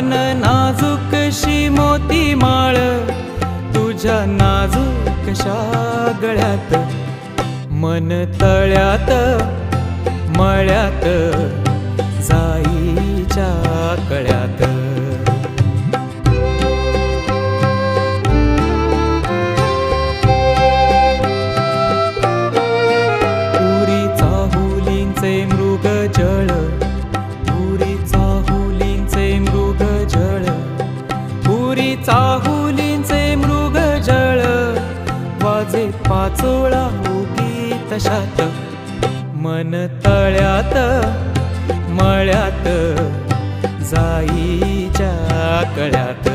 मन नाजूकशी मोती माळ तुझ्या नाजूकशा गळ्यात, मन तळ्यात मळ्यात जाईच्या कळ्यात. पुरी चाहुलींचे मृग जळ, पुरी चाहुलींचे मृग जळ, पुरी चाहुलींचे मृग जळ, वाजे पाचोळा उगी तशात, मन तळ्यात मळ्यात जाईच्या कळ्यात.